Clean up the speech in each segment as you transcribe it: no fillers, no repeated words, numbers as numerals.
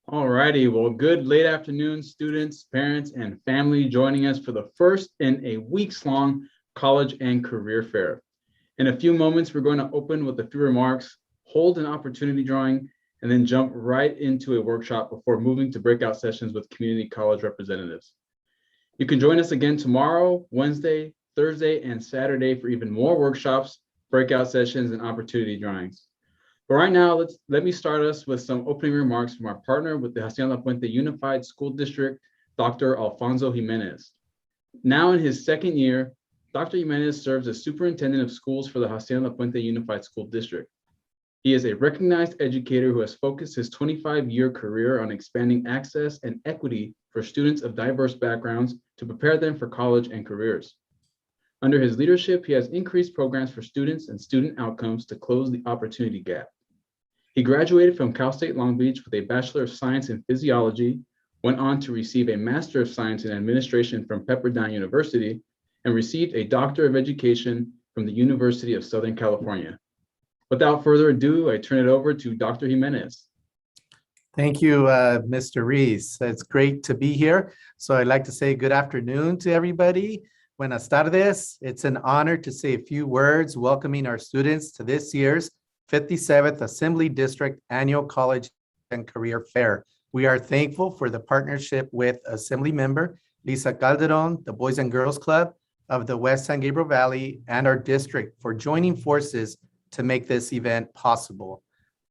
All righty. Well, good late afternoon, students, parents, and family joining us for the first in a weeks-long college and career fair. In a few moments, we're going to open with a few remarks, hold an opportunity drawing, and then jump right into a workshop before moving to breakout sessions with community college representatives. You can join us again tomorrow, Wednesday, Thursday, and Saturday for even more workshops, breakout sessions, and opportunity drawings. But right now, let me start us with some opening remarks from our partner with the Hacienda La Puente Unified School District, Dr. Alfonso Jimenez. Now in his second year, Dr. Jimenez serves as superintendent of schools for the Hacienda La Puente Unified School District. He is a recognized educator who has focused his 25-year career on expanding access and equity for students of diverse backgrounds to prepare them for college and careers. Under his leadership, he has increased programs for students and student outcomes to close the opportunity gap. He graduated from Cal State Long Beach with a Bachelor of Science in Physiology, went on to receive a Master of Science in Administration from Pepperdine University, and received a Doctor of Education from the University of Southern California. Without further ado, I turn it over to Dr. Jimenez. Thank you, Mr. Reese. It's great to be here. So I'd like to say good afternoon to everybody. Buenas tardes. It's an honor to say a few words welcoming our students to this year's 57th Assembly District Annual College and Career Fair. We are thankful for the partnership with Assembly Member Lisa Calderon, the Boys and Girls Club of the West San Gabriel Valley, and our district for joining forces to make this event possible.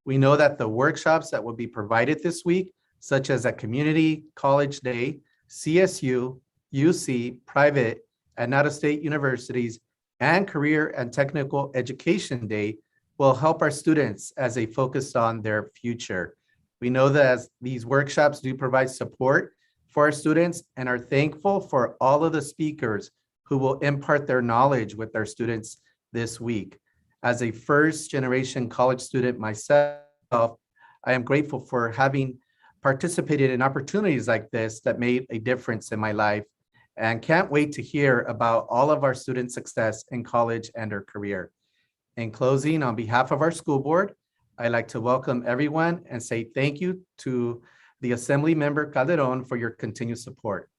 We know that the workshops that will be provided this week, such as a Community College Day, CSU, UC, private, and out-of-state universities, and Career and Technical Education Day, will help our students as they focus on their future. We know that as these workshops do provide support for our students and are thankful for all of the speakers who will impart their knowledge with our students this week. As a first-generation college student myself, I am grateful for having participated in opportunities like this that made a difference in my life, and can't wait to hear about all of our students' success in college and their career. In closing, on behalf of our school board, I'd like to welcome everyone and say thank you to the Assembly Member Calderon for your continued support.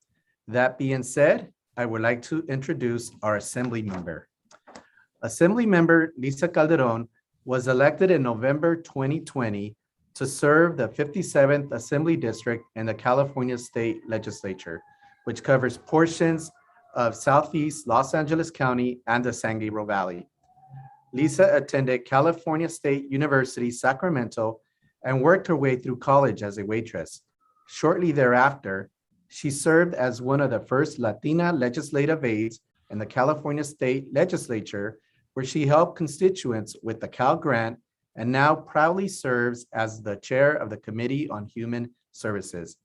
That being said, I would like to introduce our Assembly Member. Assembly Member Lisa Calderon was elected in November 2020 to serve the 57th Assembly District in the California State Legislature, which covers portions of Southeast Los Angeles County and the San Gabriel Valley. Lisa attended California State University, Sacramento, and worked her way through college as a waitress. Shortly thereafter, she served as one of the first Latina legislative aides in the California State Legislature, where she helped constituents with the Cal Grant, and now proudly serves as the chair of the Committee on Human Services.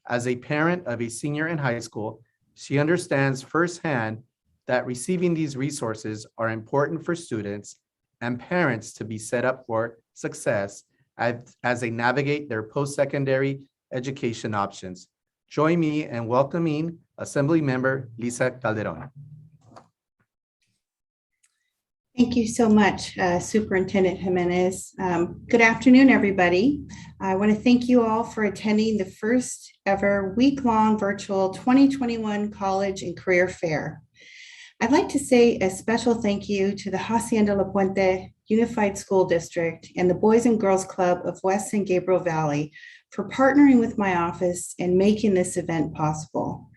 As a parent of a senior in high school, she understands firsthand that receiving these resources are important for students and parents to be set up for success as they navigate their post-secondary education options. Join me in welcoming Assembly Member Lisa Calderon. Thank you so much, Superintendent Jimenez. Good afternoon, everybody. I want to thank you all for attending the first ever week-long virtual 2021 College and Career Fair. I'd like to say a special thank you to the Hacienda La Puente Unified School District and the Boys and Girls Club of West San Gabriel Valley for partnering with my office and making this event possible.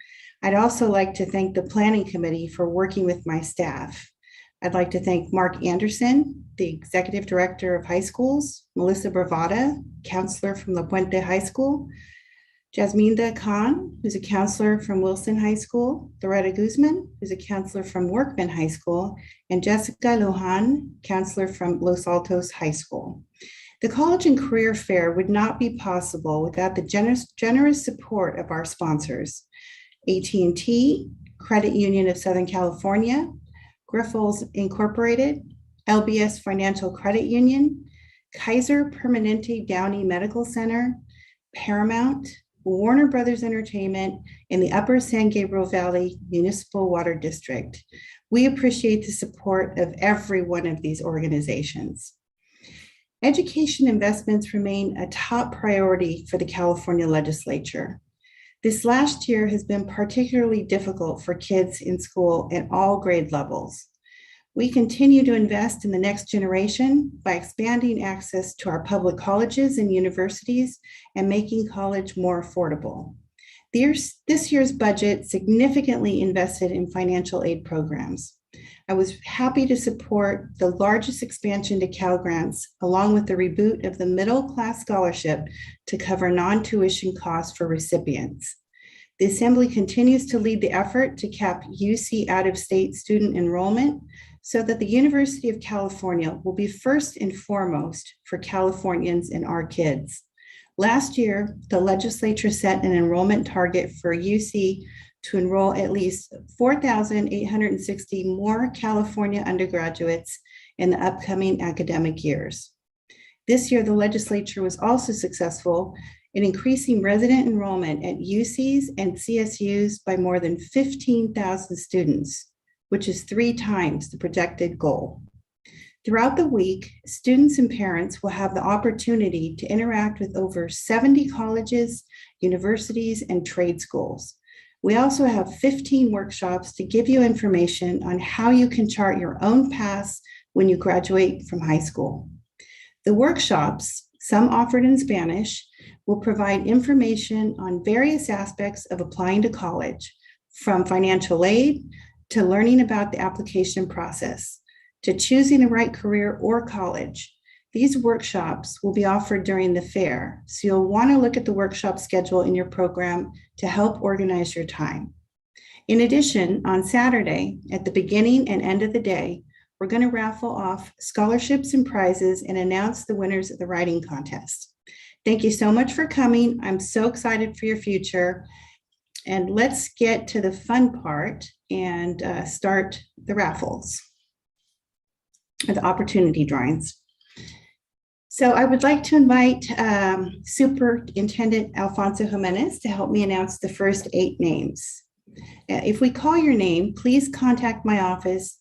I'd also like to thank the Planning Committee for working with my staff. I'd like to thank Mark Anderson, the Executive Director of High Schools, Melissa Bravada, counselor from La Puente High School, Jasminda Khan, who's a counselor from Wilson High School, Loretta Guzman, who's a counselor from Workman High School, and Jessica Lujan, counselor from Los Altos High School. The College and Career Fair would not be possible without the generous support of our sponsors, AT&T, Credit Union of Southern California, Grifols Incorporated, LBS Financial Credit Union, Kaiser Permanente Downey Medical Center, Paramount, Warner Brothers Entertainment, and the Upper San Gabriel Valley Municipal Water District. We appreciate the support of every one of these organizations. Education investments remain a top priority for the California legislature. This last year has been particularly difficult for kids in school at all grade levels. We continue to invest in the next generation by expanding access to our public colleges and universities and making college more affordable. This year's budget significantly invested in financial aid programs. I was happy to support the largest expansion to Cal Grants, along with the reboot of the Middle Class Scholarship to cover non-tuition costs for recipients. The Assembly continues to lead the effort to cap UC out-of-state student enrollment so that the University of California will be first and foremost for Californians and our kids. Last year, the legislature set an enrollment target for UC to enroll at least 4,860 more California undergraduates in the upcoming academic years. This year, the legislature was also successful in increasing resident enrollment at UCs and CSUs by more than 15,000 students, which is 3 times the projected goal. Throughout the week, students and parents will have the opportunity to interact with over 70 colleges, universities, and trade schools. We also have 15 workshops to give you information on how you can chart your own paths when you graduate from high school. The workshops, some offered in Spanish, will provide information on various aspects of applying to college, from financial aid to learning about the application process, to choosing the right career or college. These workshops will be offered during the fair, so you'll want to look at the workshop schedule in your program to help organize your time. In addition, on Saturday, at the beginning and end of the day, we're going to raffle off scholarships and prizes and announce the winners of the writing contest. Thank you so much for coming. I'm so excited for your future. And let's get to the fun part and start the raffles, or the opportunity drawings. So I would like to invite Superintendent Alfonso Jimenez to help me announce the first 8 names. If we call your name, please contact my office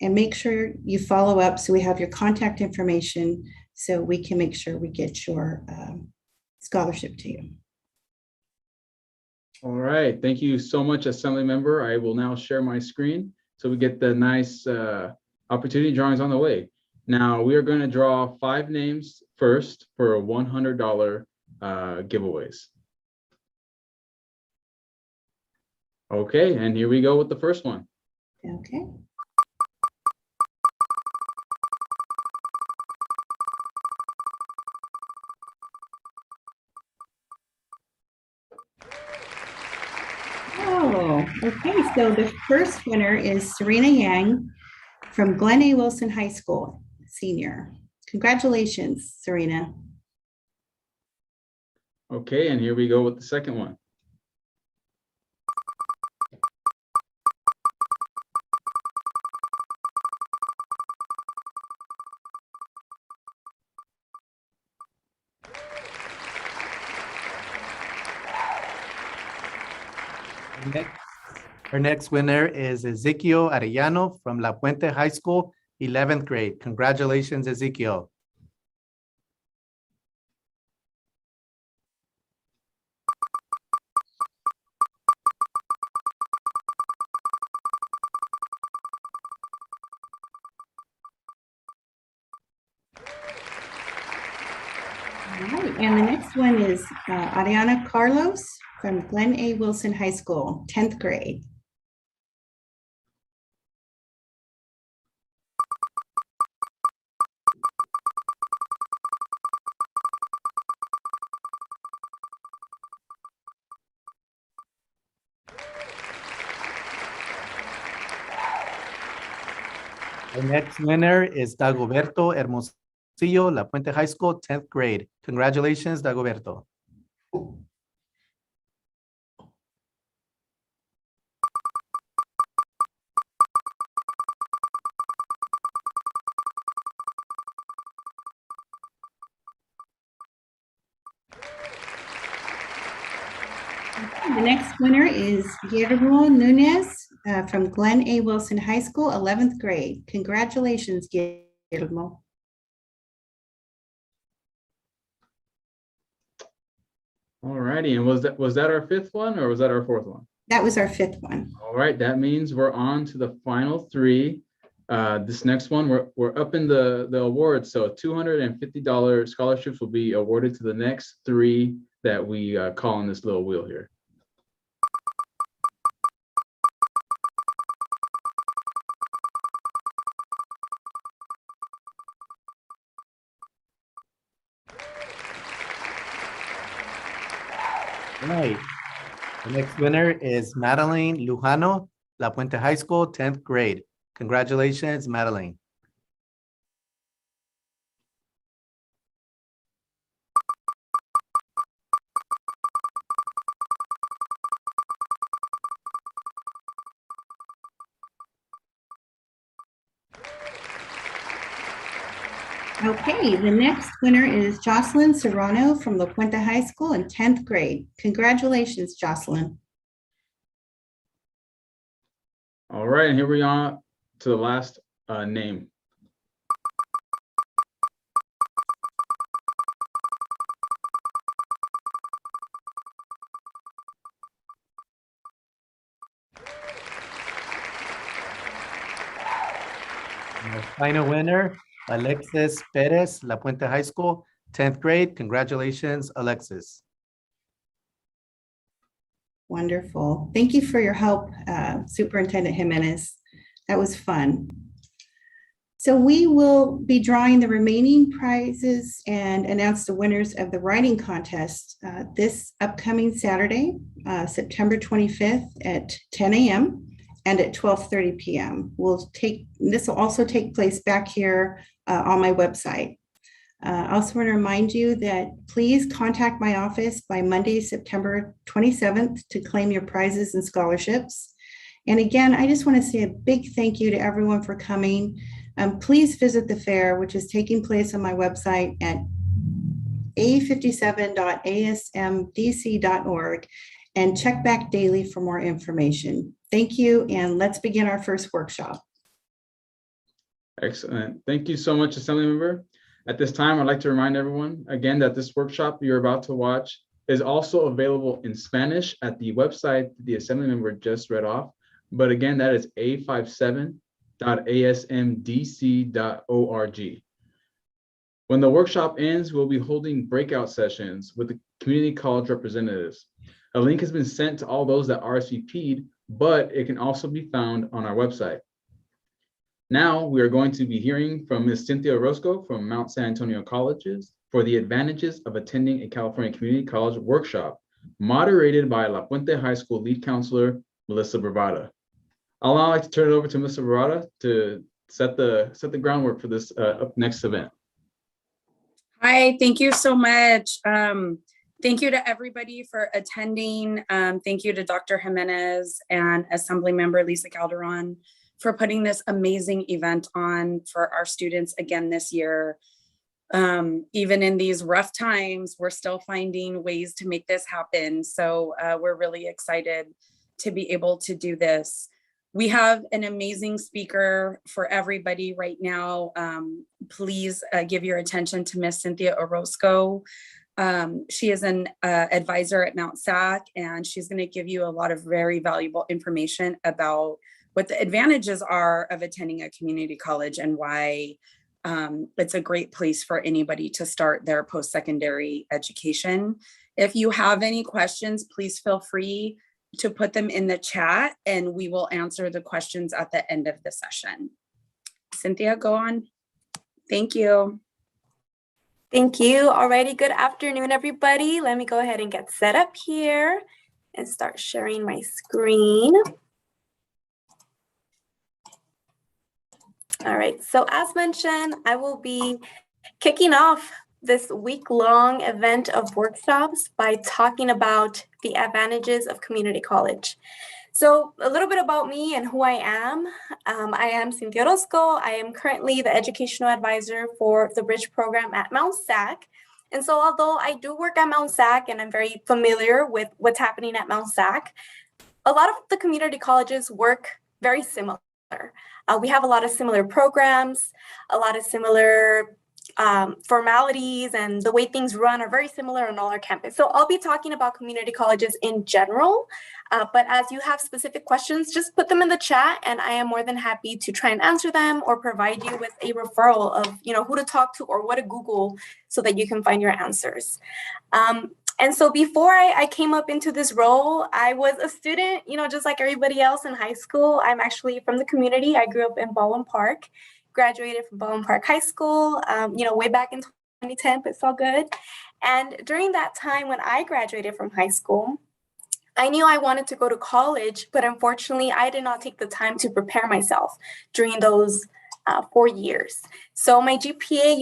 and make sure you follow up so we have your contact information so we can make sure we get your scholarship to you. All right, thank you so much, Assembly Member. I will now share my screen so we get the nice opportunity drawings on the way. Now we are going to draw 5 names first for a $100 giveaways. Okay, and here we go with the first one. Okay. Oh, okay. So the first winner is Serena Yang from Glen A. Wilson High School, senior. Congratulations, Serena. Okay, and here we go with the second one. Our next winner is Ezekiel Arellano from La Puente High School, 11th grade. Congratulations, Ezekiel. All right, and the next one is Ariana Carlos from Glen A. Wilson High School, 10th grade. Our next winner is Dagoberto Hermosillo, La Puente High School, 10th grade. Congratulations, Dagoberto. The next winner is Guillermo Nunez from Glen A. Wilson High School, 11th grade. Congratulations, Guillermo. All righty. And was that our fifth one or was that our fourth one? That was our fifth one. All right. That means we're on to the final three. This next one, we're up in the awards. So $250 scholarships will be awarded to the next three that we call on this little wheel here. Right. The next winner is Madeline Lujano, La Puente High School, 10th grade. Congratulations, Madeline. Okay, the next winner is Jocelyn Serrano from La Puente High School in 10th grade. Congratulations, Jocelyn. All right. And here we are to the last name. And our final winner, Alexis Perez, La Puente High School, 10th grade. Congratulations, Alexis. Wonderful. Thank you for your help, Superintendent Jimenez. That was fun. So we will be drawing the remaining prizes and announce the winners of the writing contest this upcoming Saturday, September 25th at 10 a.m. and at 12:30 p.m. This will also take place back here on my website. I also want to remind you that please contact my office by Monday, September 27th to claim your prizes and scholarships. And again, I just want to say a big thank you to everyone for coming. Please visit the fair, which is taking place on my website at a57.asmdc.org, and check back daily for more information. Thank you, and let's begin our first workshop. Excellent. Thank you so much, Assemblymember. At this time, I'd like to remind everyone again that this workshop you're about to watch is also available in Spanish at the website the Assemblymember just read off. But again, that is a57.asmdc.org. When the workshop ends, we'll be holding breakout sessions with the community college representatives. A link has been sent to all those that RSVP'd, but it can also be found on our website. Now we are going to be hearing from Ms. Cynthia Orozco from Mount San Antonio Colleges for the advantages of attending a California Community College workshop, moderated by La Puente High School lead counselor, Melissa Bravada. I'll now like to turn it over to Melissa Bravada to set the groundwork for this next event. Hi, thank you so much. Thank you to everybody for attending. Thank you to Dr. Jimenez and Assemblymember Lisa Calderon for putting this amazing event on for our students again this year. Even in these rough times, we're still finding ways to make this happen. So we're really excited to be able to do this. We have an amazing speaker for everybody right now. Please give your attention to Miss Cynthia Orozco. She is an advisor at Mount SAC, and she's going to give you a lot of very valuable information about what the advantages are of attending a community college and why it's a great place for anybody to start their post-secondary education. If you have any questions, please feel free to put them in the chat and we will answer the questions at the end of the session. Cynthia, go on. Thank you. Thank you. Alrighty, good afternoon, everybody. Let me go ahead and get set up here and start sharing my screen. All right, so as mentioned, I will be kicking off this week-long event of workshops by talking about the advantages of community college. So a little bit about me and who I am. I am Cynthia Orozco. I am currently the educational advisor for the Bridge program at Mount SAC. And so although I do work at Mount SAC and I'm very familiar with what's happening at Mount SAC, a lot of the community colleges work very similar. We have a lot of similar programs, a lot of similar formalities and the way things run are very similar on all our campus. So I'll be talking about community colleges in general, but as you have specific questions, just put them in the chat and I am more than happy to try and answer them or provide you with a referral of, who to talk to or what to Google so that you can find your answers. And so before I came up into this role, I was a student, just like everybody else in high school. I'm actually from the community. I grew up in Baldwin Park, graduated from Baldwin Park High School, way back in 2010, but it's all good. And during that time when I graduated from high school, I knew I wanted to go to college, but unfortunately, I did not take the time to prepare myself during those 4 years. So my GPA,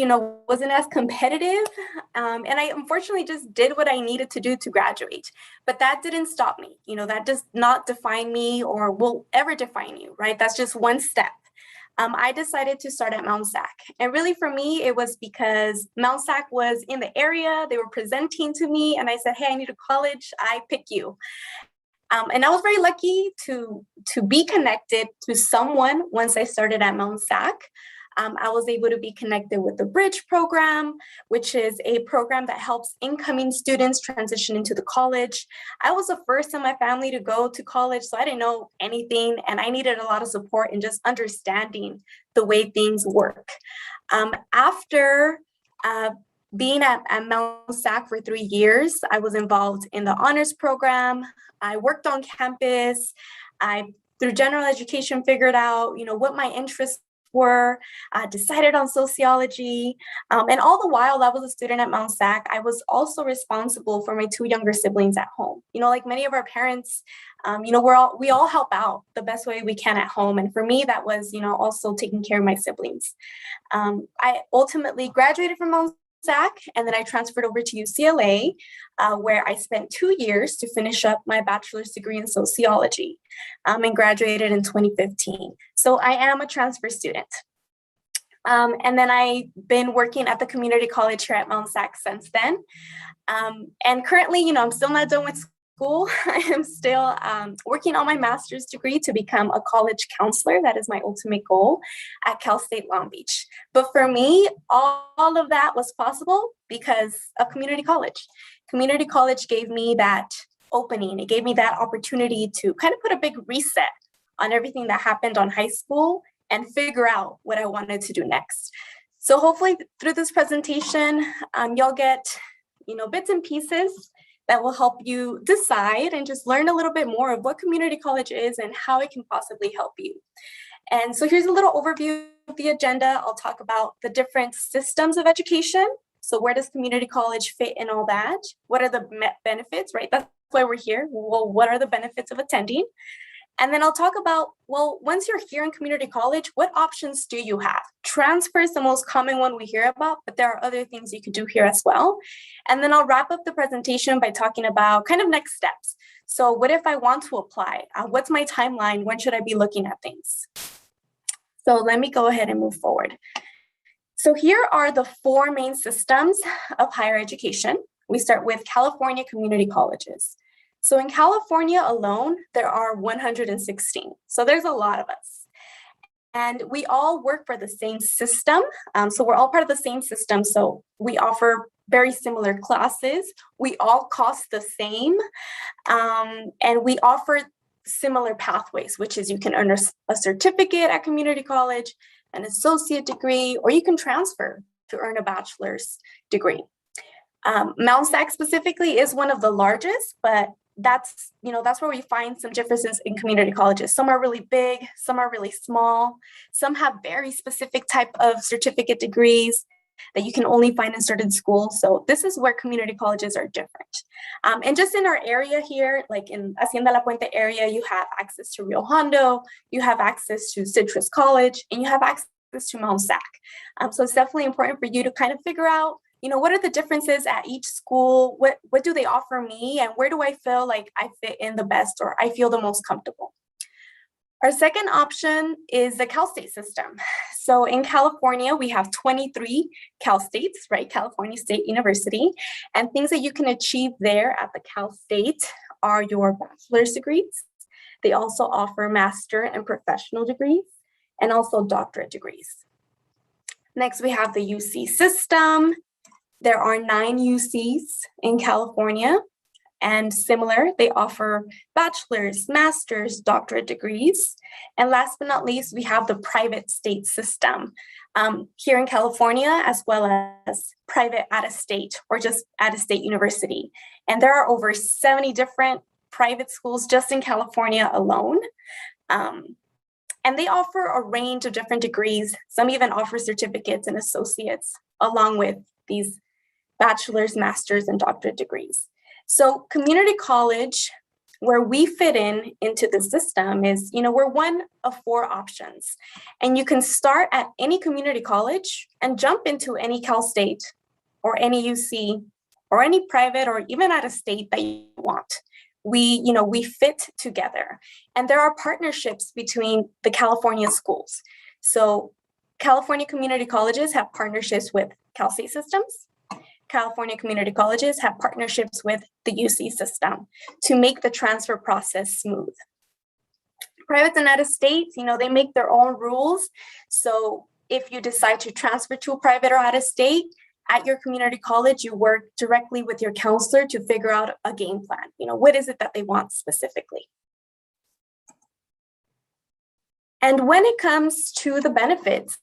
wasn't as competitive. And I unfortunately just did what I needed to do to graduate. But that didn't stop me. That does not define me or will ever define you, right? That's just one step. I decided to start at Mount SAC. And really for me, it was because Mount SAC was in the area. They were presenting to me and I said, hey, I need a college. I pick you. And I was very lucky to be connected to someone once I started at Mount SAC. I was able to be connected with the Bridge program, which is a program that helps incoming students transition into the college. I was the first in my family to go to college, so I didn't know anything, and I needed a lot of support in just understanding the way things work. After being at Mount SAC for 3 years, I was involved in the honors program. I worked on campus. I, through general education, figured out, what my interests were, decided on sociology. And all the while I was a student at Mount SAC, I was also responsible for my 2 younger siblings at home. Like many of our parents, we all help out the best way we can at home. And for me, that was, also taking care of my siblings. I ultimately graduated from Mount SAC, and then I transferred over to UCLA, where I spent 2 years to finish up my bachelor's degree in sociology, and graduated in 2015. So I am a transfer student. And then I've been working at the community college here at Mount SAC since then. And currently, I'm still not done with school. I am still working on my master's degree to become a college counselor. That is my ultimate goal at Cal State Long Beach. But for me, all of that was possible because of community college. Community college gave me that opening. It gave me that opportunity to kind of put a big reset on everything that happened on high school and figure out what I wanted to do next. So hopefully through this presentation, you'll get, bits and pieces that will help you decide and just learn a little bit more of what community college is and how it can possibly help you. And so here's a little overview of the agenda. I'll talk about the different systems of education. So where does community college fit in all that? What are the benefits, right? That's why we're here. Well, what are the benefits of attending? And then I'll talk about, well, once you're here in community college, what options do you have? Transfer is the most common one we hear about, but there are other things you could do here as well. And then I'll wrap up the presentation by talking about kind of next steps. So what if I want to apply? What's my timeline? When should I be looking at things? So let me go ahead and move forward. So here are the 4 main systems of higher education. We start with California community colleges. So in California alone, there are 116. So there's a lot of us. And we all work for the same system. So we're all part of the same system. So we offer very similar classes. We all cost the same. And we offer similar pathways, which is you can earn a certificate at community college, an associate degree, or you can transfer to earn a bachelor's degree. Mount SAC specifically is one of the largest, but that's where we find some differences in community colleges. Some are really big, some are really small. Some have very specific type of certificate degrees that you can only find in certain schools. So this is where community colleges are different. And just in our area here, like in Hacienda La Puente area, you have access to Rio Hondo, you have access to Citrus College, and you have access to Mount SAC. So it's definitely important for you to kind of figure out, what are the differences at each school? What do they offer me? And where do I feel like I fit in the best or I feel the most comfortable? Our second option is the Cal State system. So in California, we have 23 Cal States, right? California State University. And things that you can achieve there at the Cal State are your bachelor's degrees. They also offer master and professional degrees and also doctorate degrees. Next, we have the UC system. There are 9 UCs in California, and similar, they offer bachelor's, master's, doctorate degrees. And last but not least, we have the private state system here in California, as well as private out-of-state or just out-of-state university. And there are over 70 different private schools just in California alone. And they offer a range of different degrees. Some even offer certificates and associates along with these bachelor's, master's, and doctorate degrees. So community college, where we fit into the system is, we're one of 4 options. And you can start at any community college and jump into any Cal State or any UC or any private or even out of state that you want. We fit together. And there are partnerships between the California schools. So California community colleges have partnerships with Cal State systems. California community colleges have partnerships with the UC system to make the transfer process smooth. Private and out of state, they make their own rules. So if you decide to transfer to a private or out of state, at your community college, you work directly with your counselor to figure out a game plan. What is it that they want specifically? And when it comes to the benefits,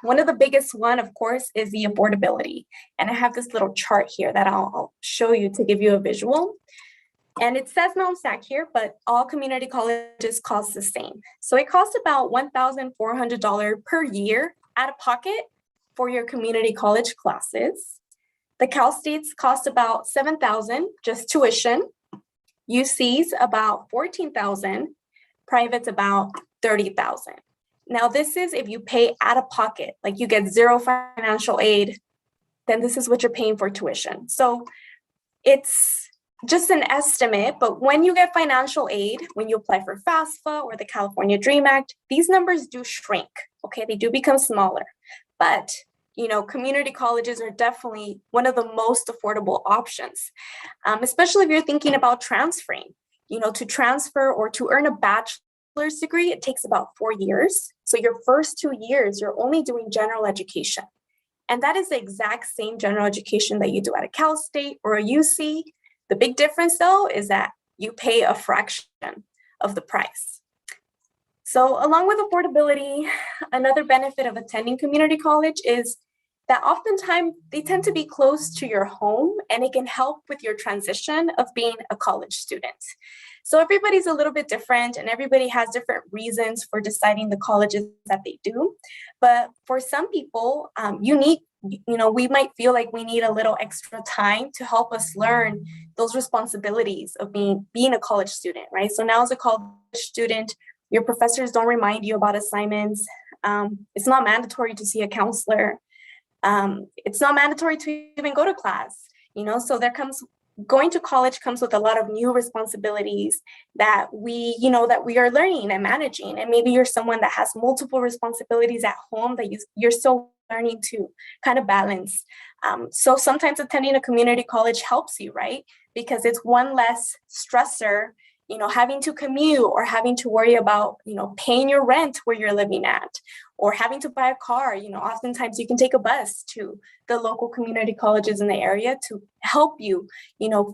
one of the biggest one, of course, is the affordability. And I have this little chart here that I'll show you to give you a visual. And it says Mount SAC here, but all community colleges cost the same. So it costs about $1,400 per year out of pocket for your community college classes. The Cal States cost about $7,000, just tuition. UC's about $14,000, private's about $30,000. Now, this is if you pay out of pocket, like you get 0 financial aid, then this is what you're paying for tuition. So it's just an estimate, but when you get financial aid, when you apply for FAFSA or the California DREAM Act, these numbers do shrink, okay? They do become smaller, but community colleges are definitely one of the most affordable options, especially if you're thinking about transferring. To transfer or to earn a bachelor's degree, it takes about 4 years. So your first 2 years, you're only doing general education. And that is the exact same general education that you do at a Cal State or a UC. The big difference, though, is that you pay a fraction of the price. So along with affordability, another benefit of attending community college is that oftentimes they tend to be close to your home, and it can help with your transition of being a college student. So everybody's a little bit different, and everybody has different reasons for deciding the colleges that they do. But for some people, we might feel like we need a little extra time to help us learn those responsibilities of being a college student, right? So now as a college student, your professors don't remind you about assignments. It's not mandatory to see a counselor. It's not mandatory to even go to class, so going to college comes with a lot of new responsibilities that we are learning and managing. And maybe you're someone that has multiple responsibilities at home that you're still learning to kind of balance. So sometimes attending a community college helps you, right? Because it's one less stressor, having to commute or having to worry about, paying your rent where you're living at, or having to buy a car. Oftentimes you can take a bus to the local community colleges in the area to help you,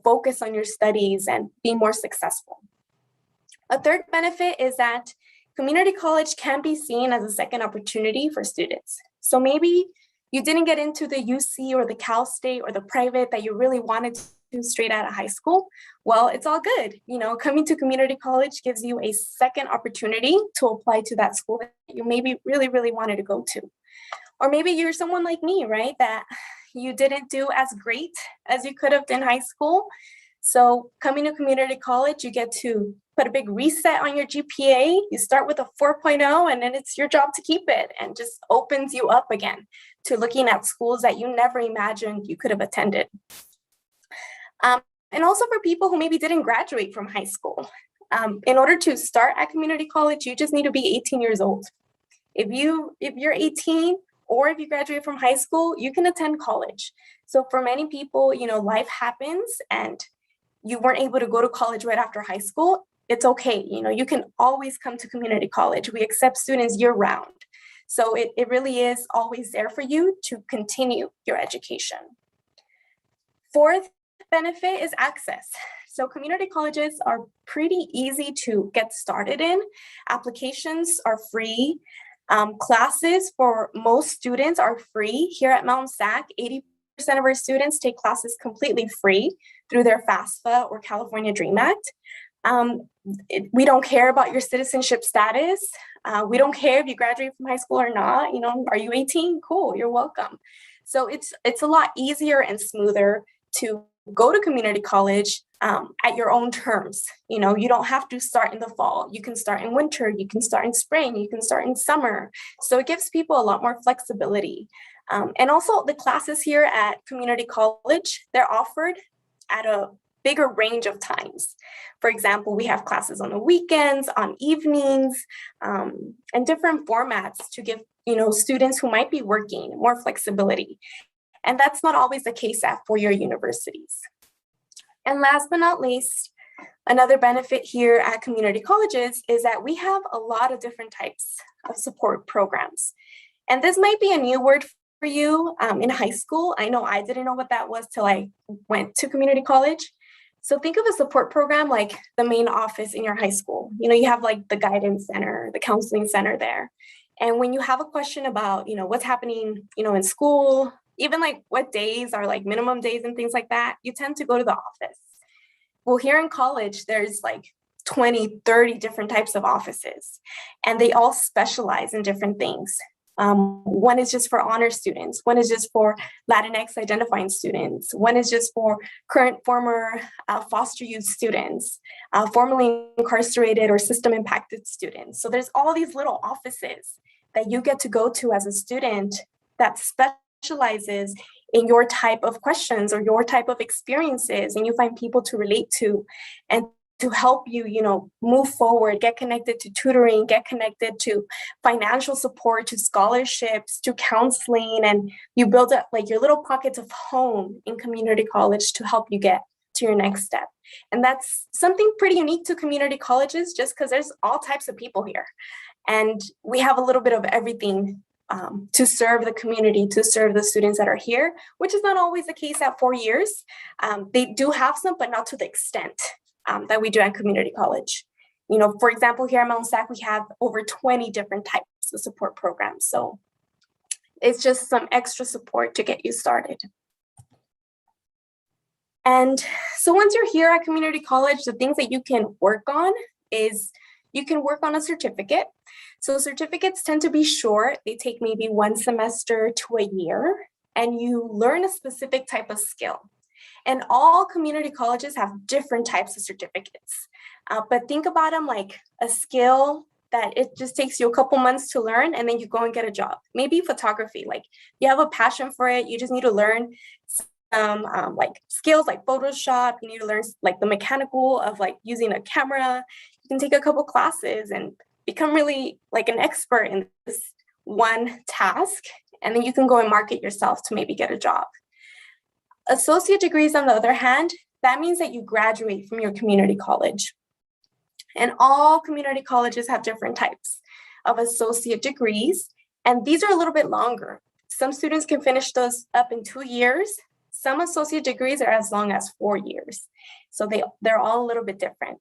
focus on your studies and be more successful. A third benefit is that community college can be seen as a second opportunity for students. So maybe you didn't get into the UC or the Cal State or the private that you really wanted to straight out of high school. Well, it's all good. Coming to community college gives you a second opportunity to apply to that school that you maybe really, really wanted to go to. Or maybe you're someone like me, right? That you didn't do as great as you could have in high school. So coming to community college, you get to put a big reset on your GPA. You start with a 4.0, and then it's your job to keep it, and just opens you up again to looking at schools that you never imagined you could have attended. And also for people who maybe didn't graduate from high school. In order to start at community college, you just need to be 18 years old. If you're 18 or if you graduate from high school, you can attend college. So for many people, life happens and you weren't able to go to college right after high school. It's okay. You can always come to community college. We accept students year round. So it really is always there for you to continue your education. Fourth benefit is access. So community colleges are pretty easy to get started in. Applications are free. Classes for most students are free. Here at Mount SAC, 80% of our students take classes completely free through their FAFSA or California DREAM Act. We don't care about your citizenship status. We don't care if you graduate from high school or not. You know, are you 18? Cool, you're welcome. So it's a lot easier and smoother to go to community college at your own terms. You know, you don't have to start in the fall. You can start in winter, you can start in spring, you can start in summer. So it gives people a lot more flexibility. And also the classes here at community college, they're offered at a bigger range of times. For example, we have classes on the weekends, on evenings, and different formats to give, you know, students who might be working more flexibility. And that's not always the case at four-year universities. And last but not least, another benefit here at community colleges is that we have a lot of different types of support programs. And this might be a new word for you in high school. I know I didn't know what that was till I went to community college. So think of a support program like the main office in your high school. You know, you have like the guidance center, the counseling center there. And when you have a question about, you know, what's happening, you know, in school, even like what days are like minimum days and things like that, you tend to go to the office. Well, here in college, there's like 20, 30 different types of offices, and they all specialize in different things. One is just for honor students. One is just for Latinx identifying students. One is just for current, former foster youth students, formerly incarcerated or system impacted students. So there's all these little offices that you get to go to as a student that specializes in your type of questions or your type of experiences, and you find people to relate to and to help you, you know, move forward, get connected to tutoring, get connected to financial support, to scholarships, to counseling, and you build up like your little pockets of home in community college to help you get to your next step. And that's something pretty unique to community colleges, just because there's all types of people here. And we have a little bit of everything to serve the community, to serve the students that are here, which is not always the case at 4 years. They do have some, but not to the extent that we do at community college. You know, for example, here at Mount SAC, we have over 20 different types of support programs. So it's just some extra support to get you started. And so once you're here at community college, the things that you can work on is you can work on a certificate. So certificates tend to be short. They take maybe 1 semester to a year, and you learn a specific type of skill. And all community colleges have different types of certificates. But think about them like a skill that it just takes you a couple months to learn, and then you go and get a job. Maybe photography, like you have a passion for it, you just need to learn some like skills like Photoshop. You need to learn like the mechanical of like using a camera. You can take a couple classes and become really like an expert in this one task, and then you can go and market yourself to maybe get a job. Associate degrees, on the other hand, that means that you graduate from your community college. And all community colleges have different types of associate degrees, and these are a little bit longer. Some students can finish those up in 2 years. Some associate degrees are as long as 4 years. So they're all a little bit different.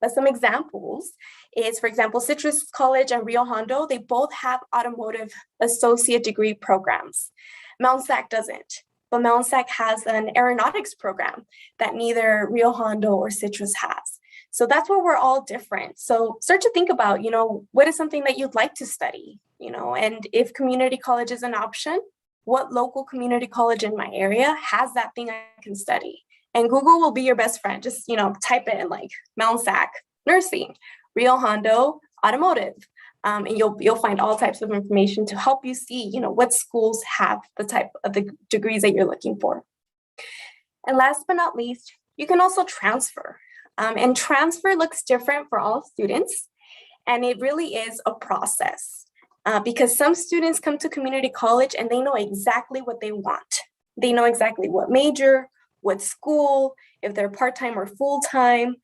But some examples is, for example, Citrus College and Rio Hondo, they both have automotive associate degree programs. Mount SAC doesn't, but Mount SAC has an aeronautics program that neither Rio Hondo or Citrus has. So that's where we're all different. So start to think about, you know, what is something that you'd like to study, you know, and if community college is an option, what local community college in my area has that thing I can study? And Google will be your best friend. Just, you know, type in like Mount SAC, nursing, Rio Hondo, automotive. And you'll find all types of information to help you see, you know, what schools have the type of the degrees that you're looking for. And last but not least, you can also transfer. And transfer looks different for all students. And it really is a process because some students come to community college and they know exactly what they want. They know exactly what major, what school, if they're part-time or full-time.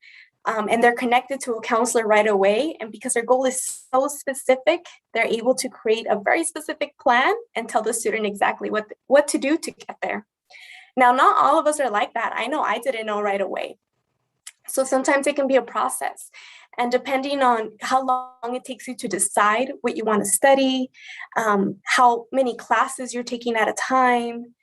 and they're connected to a counselor right away. And because their goal is so specific, they're able to create a very specific plan and tell the student exactly what to do to get there. Now, not all of us are like that. I know I didn't know right away. So sometimes it can be a process. And depending on how long it takes you to decide what you want to study, how many classes you're taking at a time,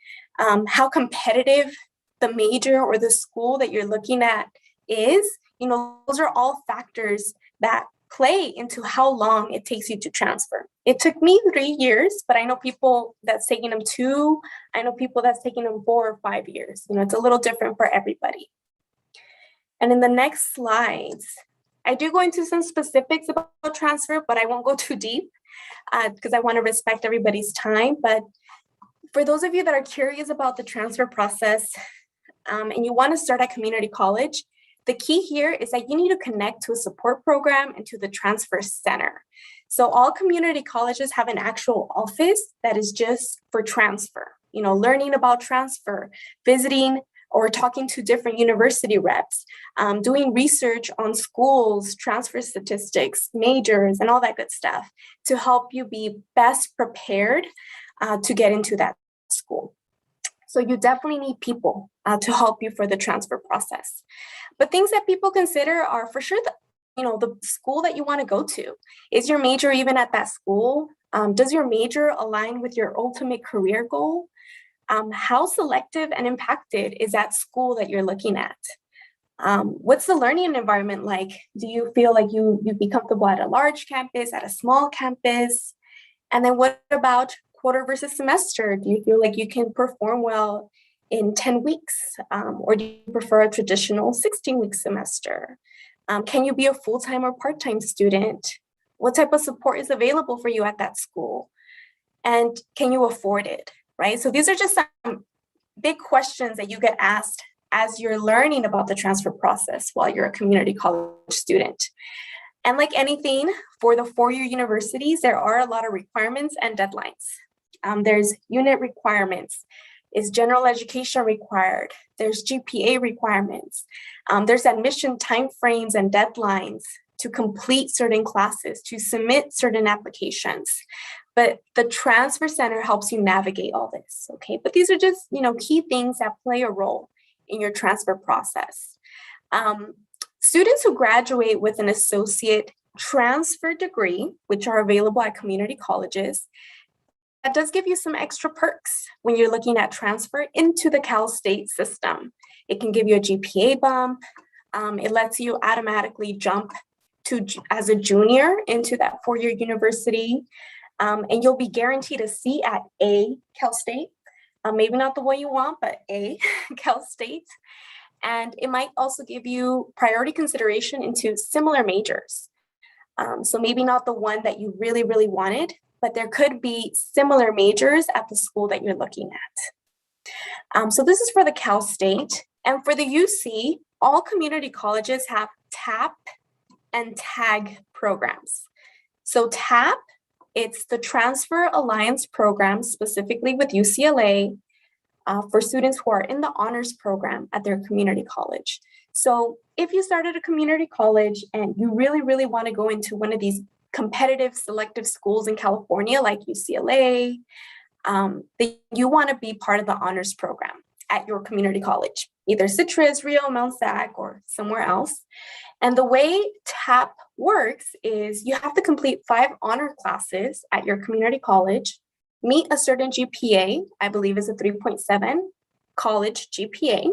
how competitive the major or the school that you're looking at is, those are all factors that play into how long it takes you to transfer. It took me 3 years, but I know people that's taking them 2. I know people that's taking them 4 or 5 years. It's a little different for everybody. And in the next slides, I do go into some specifics about transfer, but I won't go too deep because I want to respect everybody's time. But for those of you that are curious about the transfer process and you want to start at community college, the key here is that you need to connect to a support program and to the transfer center. So all community colleges have an actual office that is just for transfer, learning about transfer, visiting or talking to different university reps, doing research on schools, transfer statistics, majors, and all that good stuff to help you be best prepared to get into that school. So you definitely need people to help you for the transfer process. But things that people consider are for sure the school that you want to go to. Is your major even at that school? Does your major align with your ultimate career goal? How selective and impacted is that school that you're looking at? What's the learning environment like? Do you feel like you'd be comfortable at a large campus, at a small campus? And then what about quarter versus semester? Do you feel like you can perform well in 10 weeks? Or do you prefer a traditional 16-week semester? Can you be a full-time or part-time student? What type of support is available for you at that school? And can you afford it, right? So these are just some big questions that you get asked as you're learning about the transfer process while you're a community college student. And like anything, for the four-year universities, there are a lot of requirements and deadlines. There's unit requirements. Is general education required? There's GPA requirements. There's admission timeframes and deadlines to complete certain classes, to submit certain applications. But the transfer center helps you navigate all this, okay? But these are just, key things that play a role in your transfer process. Students who graduate with an associate transfer degree, which are available at community colleges, that does give you some extra perks when you're looking at transfer into the Cal State system. It can give you a GPA bump. It lets you automatically jump to as a junior into that four-year university. And you'll be guaranteed a seat at a Cal State. Maybe not the one you want, but a Cal State. And it might also give you priority consideration into similar majors. So maybe not the one that you really, really wanted, but there could be similar majors at the school that you're looking at. So this is for the Cal State. And for the UC, all community colleges have TAP and TAG programs. So TAP, it's the Transfer Alliance program, specifically with UCLA, for students who are in the honors program at their community college. So if you started a community college and you really, really want to go into one of these competitive selective schools in California, like UCLA, then you want to be part of the honors program at your community college, either Citrus, Rio, Mount Sac, or somewhere else. And the way TAP works is you have to complete 5 honor classes at your community college, meet a certain GPA, I believe is a 3.7 college GPA,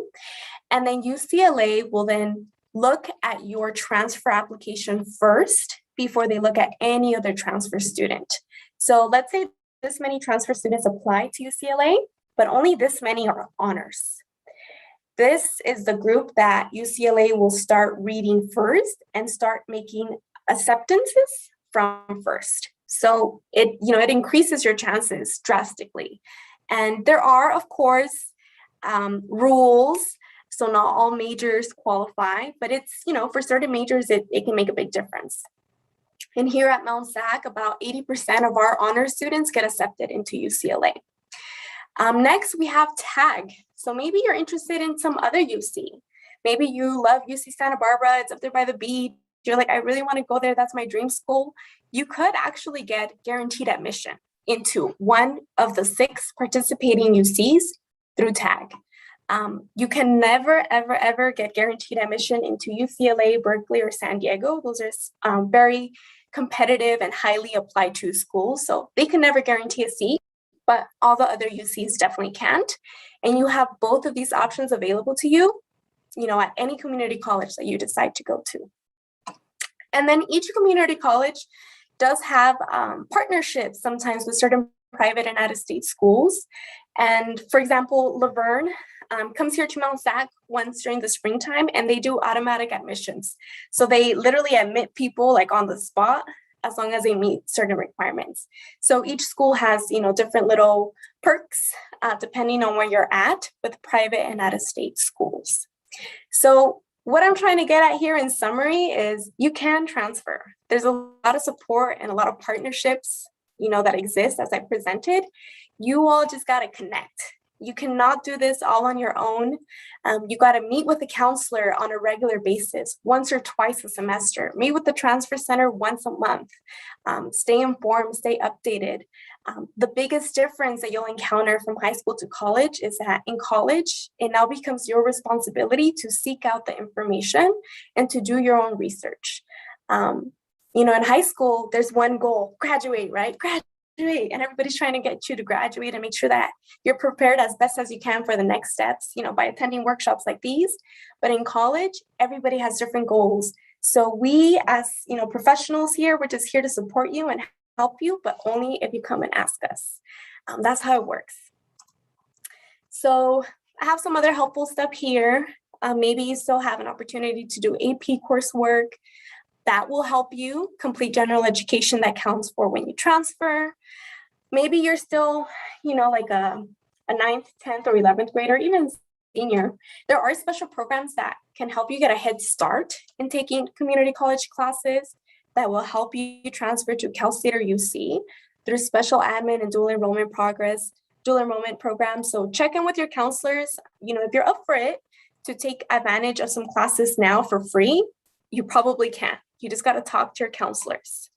and then UCLA will then look at your transfer application first before they look at any other transfer student. So let's say this many transfer students apply to UCLA, but only this many are honors. This is the group that UCLA will start reading first and start making acceptances from first. So it increases your chances drastically. And there are, of course, rules. So not all majors qualify, but it's, for certain majors, it can make a big difference. And here at Mount Sac, about 80% of our honors students get accepted into UCLA. Next, we have TAG. So maybe you're interested in some other UC. Maybe you love UC Santa Barbara, it's up there by the beach. You're like, I really want to go there. That's my dream school. You could actually get guaranteed admission into one of the 6 participating UCs through TAG. You can never, ever, ever get guaranteed admission into UCLA, Berkeley, or San Diego. Those are very competitive and highly applied to schools. So they can never guarantee a seat, but all the other UCs definitely can't. And you have both of these options available to you, at any community college that you decide to go to. And then each community college does have partnerships sometimes with certain private and out-of-state schools. And for example, Laverne comes here to Mount Sac once during the springtime, and they do automatic admissions. So they literally admit people like on the spot as long as they meet certain requirements. So each school has, different little perks depending on where you're at with private and out-of-state schools. So what I'm trying to get at here in summary is you can transfer. There's a lot of support and a lot of partnerships, that exist as I presented. You all just got to connect. You cannot do this all on your own. You got to meet with a counselor on a regular basis, once or twice a semester. Meet with the transfer center once a month. Stay informed, stay updated. The biggest difference that you'll encounter from high school to college is that in college, it now becomes your responsibility to seek out the information and to do your own research. In high school, there's one goal: graduate, right? Graduate. And everybody's trying to get you to graduate and make sure that you're prepared as best as you can for the next steps, by attending workshops like these. But in college, everybody has different goals. So we as, professionals here, we're just here to support you and help you, but only if you come and ask us. That's how it works. So I have some other helpful stuff here. Maybe you still have an opportunity to do AP coursework. That will help you complete general education that counts for when you transfer. Maybe you're still, like a 9th, 10th, or 11th grader, even senior. There are special programs that can help you get a head start in taking community college classes that will help you transfer to Cal State or UC through special admin and dual enrollment programs. So check in with your counselors. If you're up for it to take advantage of some classes now for free, you probably can. You just got to talk to your counselors.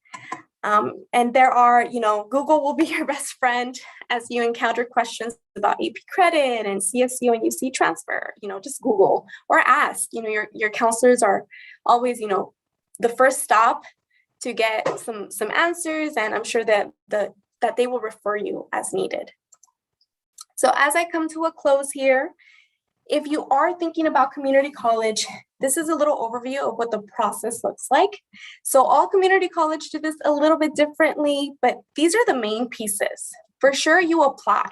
And there are, Google will be your best friend as you encounter questions about AP credit and CSU and UC transfer. Just Google or ask. Your counselors are always, the first stop to get some answers, and I'm sure that they will refer you as needed. So as I come to a close here, if you are thinking about community college, this is a little overview of what the process looks like. So all community college do this a little bit differently, but these are the main pieces. For sure, you apply.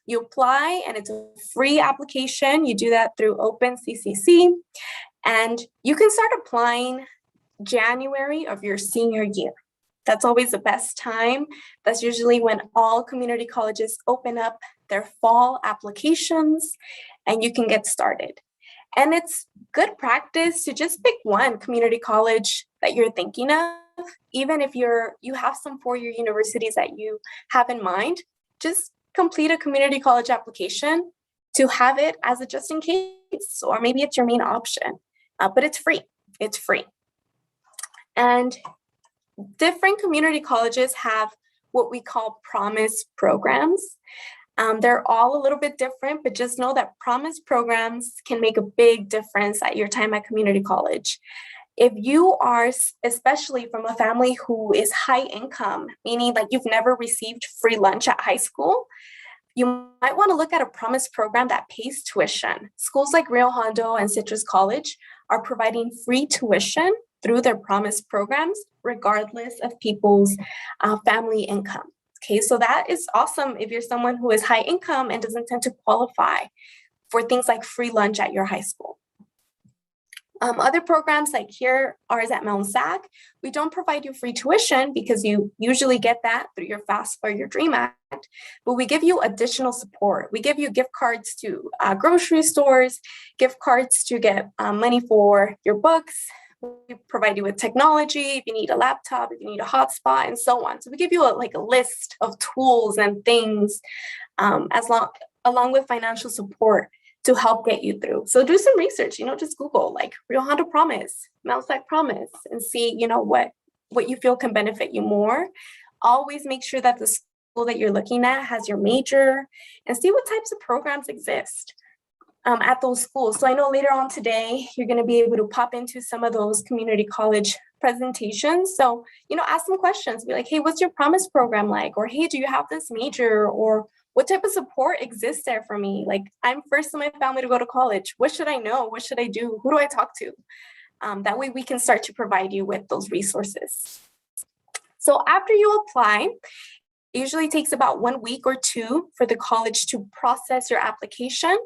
You apply, and it's a free application. You do that through OpenCCC, and you can start applying January of your senior year. That's always the best time. That's usually when all community colleges open up their fall applications, and you can get started. And it's good practice to just pick one community college that you're thinking of. Even if you have some four-year universities that you have in mind, just complete a community college application to have it as a just in case, or maybe it's your main option, but it's free. It's free. And different community colleges have what we call promise programs. They're all a little bit different, but just know that promise programs can make a big difference at your time at community college. If you are, especially from a family who is high income, meaning like you've never received free lunch at high school, you might want to look at a promise program that pays tuition. Schools like Rio Hondo and Citrus College are providing free tuition through their promise programs, regardless of people's family income. Okay, so that is awesome if you're someone who is high income and doesn't tend to qualify for things like free lunch at your high school. Other programs like here, ours at Mount Sac, we don't provide you free tuition because you usually get that through your FAFSA or your DREAM Act, but we give you additional support. We give you gift cards to grocery stores, gift cards to get money for your books. We provide you with technology, if you need a laptop, if you need a hotspot, and so on. So we give you a list of tools and things along with financial support to help get you through. So do some research, just Google like Rio Hondo Promise, Mount Promise, and see, what you feel can benefit you more. Always make sure that the school that you're looking at has your major, and see what types of programs exist at those schools. So I know later on today, you're going to be able to pop into some of those community college presentations. So, ask some questions, be like, hey, what's your Promise program like? Or, hey, do you have this major? Or what type of support exists there for me? Like, I'm first in my family to go to college. What should I know? What should I do? Who do I talk to? That way we can start to provide you with those resources. So after you apply, it usually takes about 1 week or 2 for the college to process your application.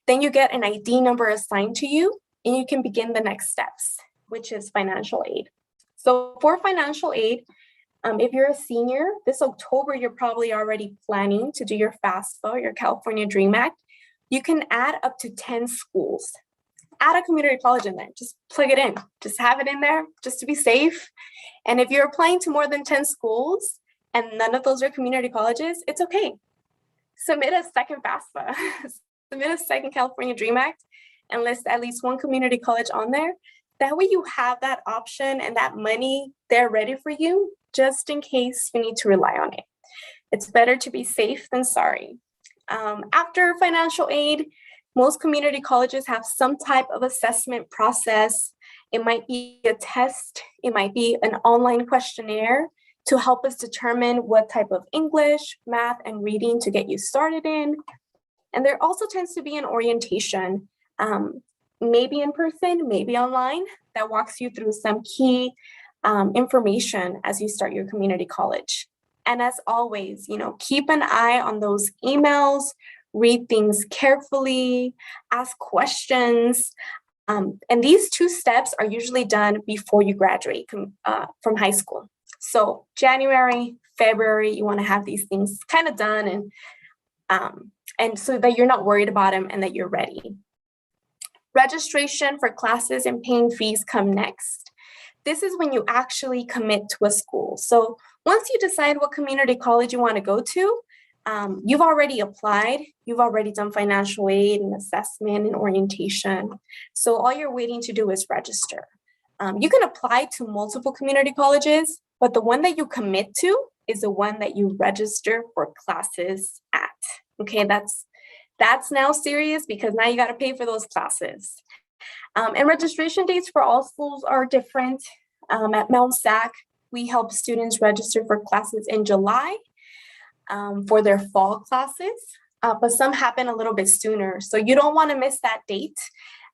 Then you get an ID number assigned to you, and you can begin the next steps, which is financial aid. So for financial aid, if you're a senior, this October, you're probably already planning to do your FAFSA, your California Dream Act. You can add up to 10 schools. Add a community college in there, just plug it in, just have it in there just to be safe. And if you're applying to more than 10 schools and none of those are community colleges, it's okay. Submit a second FAFSA, submit a second California Dream Act, and list at least one community college on there. That way you have that option and that money there ready for you, just in case you need to rely on it. It's better to be safe than sorry. After financial aid, most community colleges have some type of assessment process. It might be a test, it might be an online questionnaire to help us determine what type of English, math, and reading to get you started in. And there also tends to be an orientation, maybe in person, maybe online, that walks you through some key information as you start your community college. And as always, keep an eye on those emails, read things carefully, ask questions. And these 2 steps are usually done before you graduate from high school. So January, February, you want to have these things kind of done, and so that you're not worried about them and that you're ready. Registration for classes and paying fees come next. This is when you actually commit to a school. So once you decide what community college you want to go to, you've already applied, you've already done financial aid and assessment and orientation. So all you're waiting to do is register. You can apply to multiple community colleges, but the one that you commit to is the one that you register for classes at. Okay, that's now serious, because now you got to pay for those classes. And registration dates for all schools are different. At Mount SAC, we help students register for classes in July for their fall classes, but some happen a little bit sooner. So you don't want to miss that date,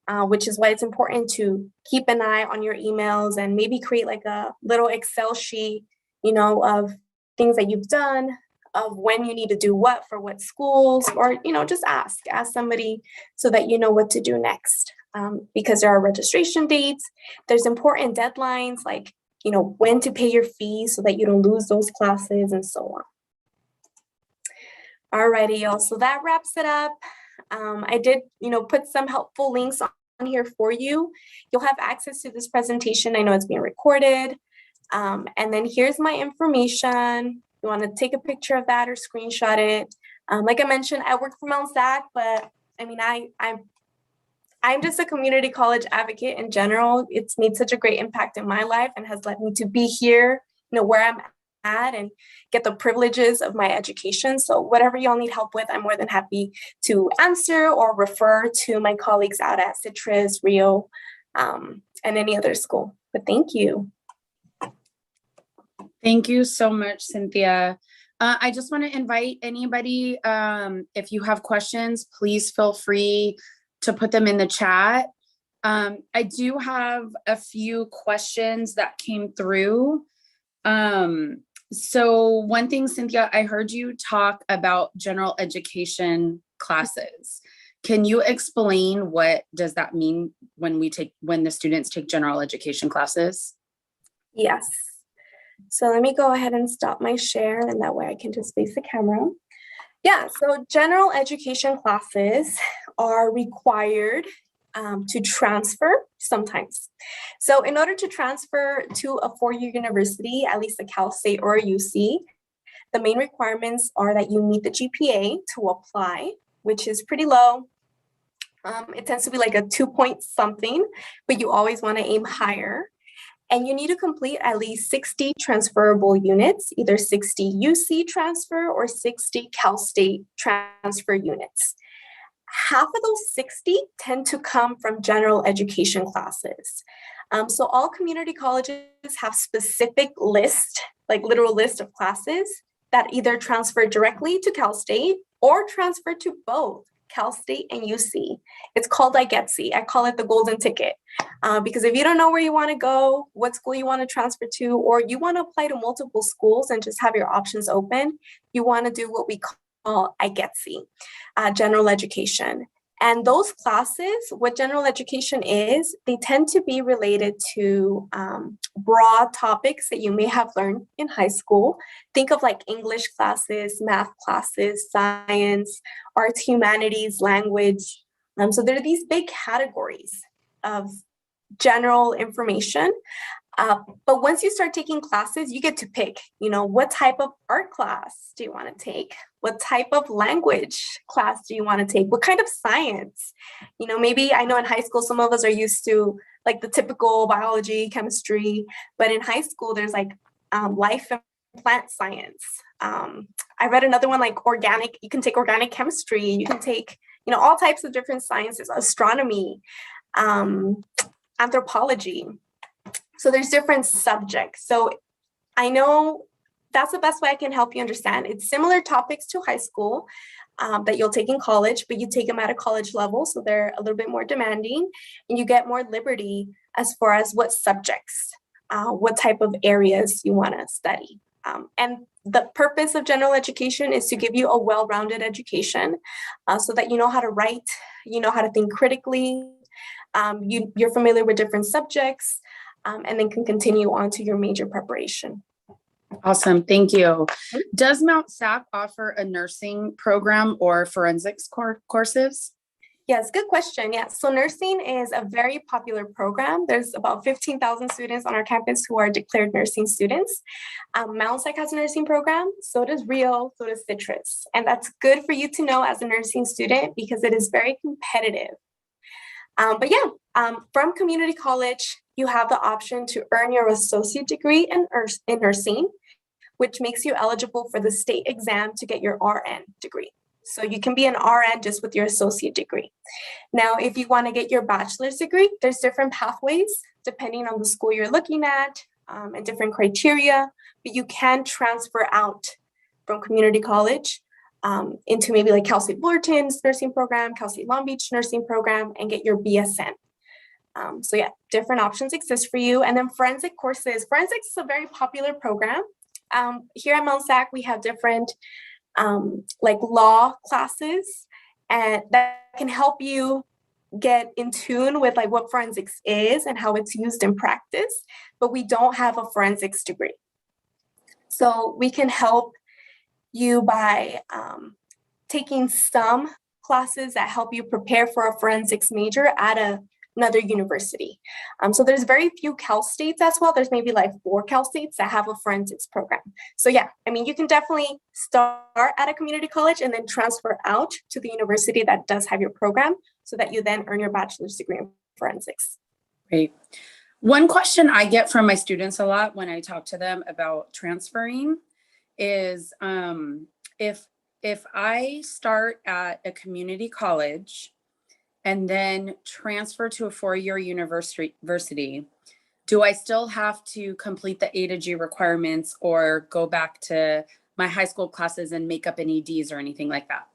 which is why it's important to keep an eye on your emails and maybe create like a little Excel sheet, of things that you've done, of when you need to do what for what schools, or, just ask somebody so that you know what to do next. Because there are registration dates, there's important deadlines, like, when to pay your fees so that you don't lose those classes and so on. Alrighty, y'all, so that wraps it up. I did, put some helpful links on here for you. You'll have access to this presentation. I know it's being recorded. And then here's my information. You want to take a picture of that or screenshot it. Like I mentioned, I work for Mount SAC, but I mean, I'm just a community college advocate in general. It's made such a great impact in my life and has led me to be here, where I'm at and get the privileges of my education. So whatever y'all need help with, I'm more than happy to answer or refer to my colleagues out at Citrus, Rio, and any other school. But thank you. Thank you so much, Cynthia. I just want to invite anybody, if you have questions, please feel free to put them in the chat. I do have a few questions that came through. So one thing, Cynthia, I heard you talk about general education classes. Can you explain what does that mean when the students take general education classes? Yes. So let me go ahead and stop my share, and that way I can just face the camera. Yeah, so general education classes are required to transfer sometimes. So in order to transfer to a four-year university, at least a Cal State or a UC, the main requirements are that you meet the GPA to apply, which is pretty low. It tends to be like a 2-point something, but you always want to aim higher. And you need to complete at least 60 transferable units, either 60 UC transfer or 60 Cal State transfer units. Half of those 60 tend to come from general education classes. So all community colleges have specific list, like literal list of classes that either transfer directly to Cal State or transfer to both Cal State and UC. It's called I call it the golden ticket. Because if you don't know where you want to go, what school you want to transfer to, or you want to apply to multiple schools and just have your options open, you want to do what we call I general education. And those classes, what general education is, they tend to be related to broad topics that you may have learned in high school. Think of like English classes, math classes, science, arts, humanities, language. So there are these big categories of general information. But once you start taking classes, you get to pick, what type of art class do you want to take? What type of language class do you want to take? What kind of science? Maybe I know in high school, some of us are used to like the typical biology, chemistry, but in high school, there's like life and plant science. I read another one like organic, you can take organic chemistry, you can take, all types of different sciences, astronomy, anthropology. So there's different subjects. So I know that's the best way I can help you understand. It's similar topics to high school that you'll take in college, but you take them at a college level. So they're a little bit more demanding and you get more liberty as far as what subjects, what type of areas you want to study. And the purpose of general education is to give you a well-rounded education so that you know how to write, you know how to think critically, you're familiar with different subjects, and then can continue on to your major preparation. Awesome. Thank you. Does Mount SAC offer a nursing program or forensics courses? Yes, good question. Yeah, so nursing is a very popular program. There's about 15,000 students on our campus who are declared nursing students. Mount SAC has a nursing program, so does Rio, so does Citrus. And that's good for you to know as a nursing student because it is very competitive. From community college, you have the option to earn your associate degree in nursing, which makes you eligible for the state exam to get your RN degree. So you can be an RN just with your associate degree. Now, if you want to get your bachelor's degree, there's different pathways depending on the school you're looking at and different criteria, but you can transfer out from community college into maybe like Cal State Fullerton's nursing program, Cal State Long Beach nursing program, and get your BSN. Different options exist for you. And then forensic courses. Forensics is a very popular program. Here at Mount SAC, we have different like law classes and that can help you get in tune with like what forensics is and how it's used in practice, but we don't have a forensics degree. So we can help you by taking some classes that help you prepare for a forensics major at another university. So there's very few Cal States as well. There's maybe like 4 Cal States that have a forensics program. So yeah, I mean, you can definitely start at a community college and then transfer out to the university that does have your program so that you then earn your bachelor's degree in forensics. Great. One question I get from my students a lot when I talk to them about transferring is if I start at a community college and then transfer to a 4-year university, do I still have to complete the A to G requirements or go back to my high school classes and make up any Ds or anything like that?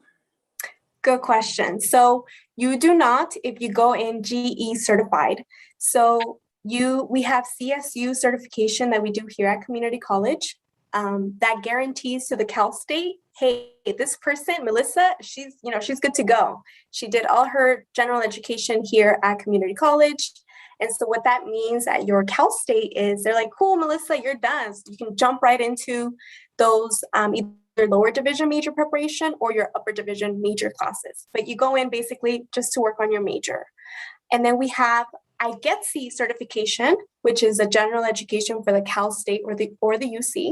Good question. So you do not if you go in GE certified. So we have CSU certification that we do here at community college that guarantees to the Cal State, hey, this person, Melissa, she's good to go. She did all her general education here at community college. And so what that means at your Cal State is they're like, cool, Melissa, you're done. So you can jump right into those either lower division major preparation or your upper division major classes. But you go in basically just to work on your major. And then we have IGETC certification, which is a general education for the Cal State or the UC.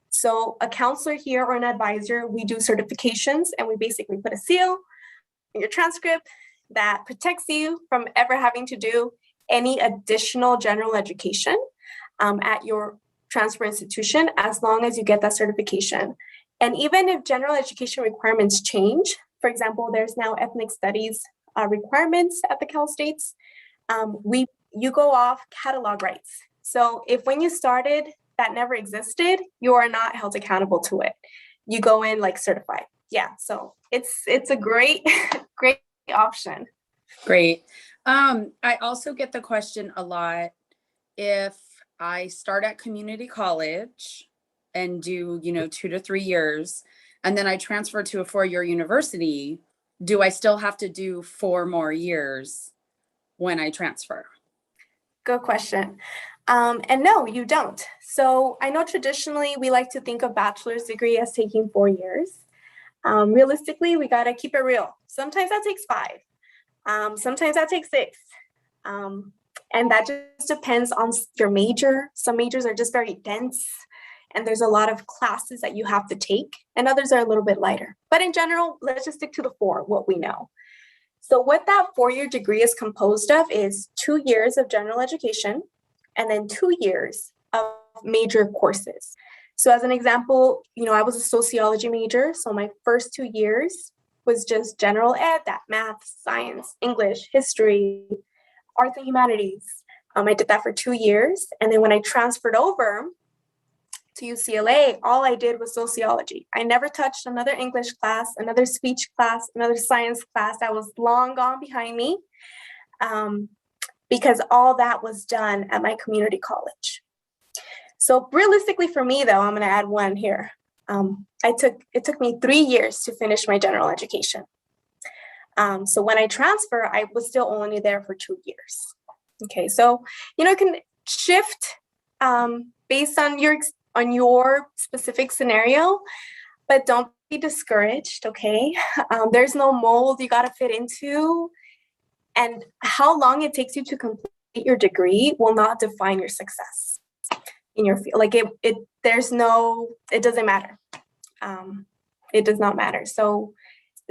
So a counselor here or an advisor, we do certifications and we basically put a seal in your transcript. that protects you from ever having to do any additional general education at your transfer institution, as long as you get that certification. And even if general education requirements change, for example, there's now ethnic studies requirements at the Cal States, you go off catalog rights. So if when you started that never existed, you are not held accountable to it. You go in like certified. Yeah, so it's a great, great option. Great. I also get the question a lot, if I start at community college and do, 2 to 3 years, and then I transfer to a 4-year university, do I still have to do 4 more years when I transfer? Good question. And no, you don't. So I know traditionally we like to think of bachelor's degree as taking 4 years. Realistically, we got to keep it real. Sometimes that takes 5. Sometimes that takes 6. And that just depends on your major. Some majors are just very dense, and there's a lot of classes that you have to take, and others are a little bit lighter. But in general, let's just stick to the 4, what we know. So what that 4-year degree is composed of is 2 years of general education and then 2 years of major courses. So as an example, I was a sociology major. So my first 2 years was just general ed, that math, science, English, history, arts and humanities. I did that for 2 years. And then when I transferred over to UCLA, all I did was sociology. I never touched another English class, another speech class, another science class. That was long gone behind me, because all that was done at my community college. So realistically for me, though, I'm going to add one here. It took me 3 years to finish my general education. So when I transfer, I was still only there for 2 years. Okay, so it can shift based on your specific scenario, but don't be discouraged. Okay, there's no mold you got to fit into, and how long it takes you to complete your degree will not define your success in your field. Like it doesn't matter. It does not matter. So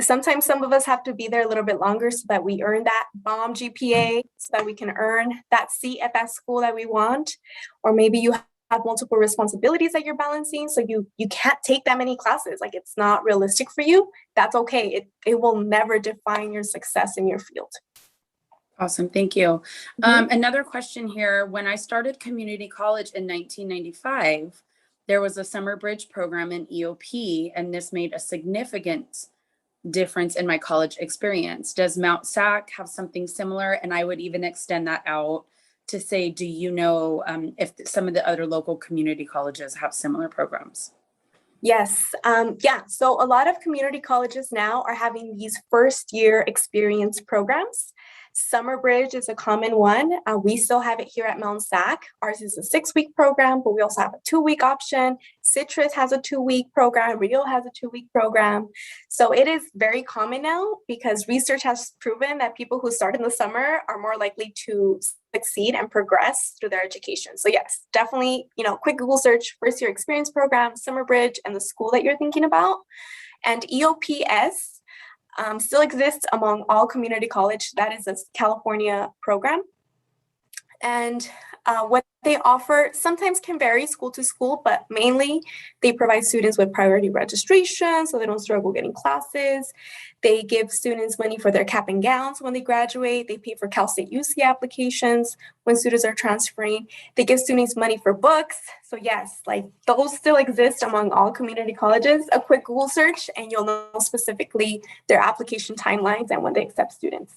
sometimes some of us have to be there a little bit longer so that we earn that bomb GPA, so that we can earn that seat at that school that we want. Or maybe you have multiple responsibilities that you're balancing, so you can't take that many classes. Like it's not realistic for you. That's okay. It will never define your success in your field. Awesome. Thank you. Another question here. When I started community college in 1995, there was a summer bridge program in EOP, and this made a significant difference in my college experience. Does Mount SAC have something similar? And I would even extend that out to say, do you know if some of the other local community colleges have similar programs? Yes. So a lot of community colleges now are having these first year experience programs. Summer Bridge is a common one. We still have it here at Mount SAC. Ours is a 6-week program, but we also have a 2-week option. Citrus has a 2-week program. Rio has a 2-week program. So it is very common now, because research has proven that people who start in the summer are more likely to succeed and progress through their education. So yes, definitely, quick Google search, first year experience program, Summer Bridge, and the school that you're thinking about. And EOPS still exists among all community college. That is a California program. And what they offer sometimes can vary school to school, but mainly they provide students with priority registration so they don't struggle getting classes. They give students money for their cap and gowns when they graduate. They pay for Cal State UC applications when students are transferring. They give students money for books. So yes, like those still exist among all community colleges. A quick Google search and you'll know specifically their application timelines and when they accept students.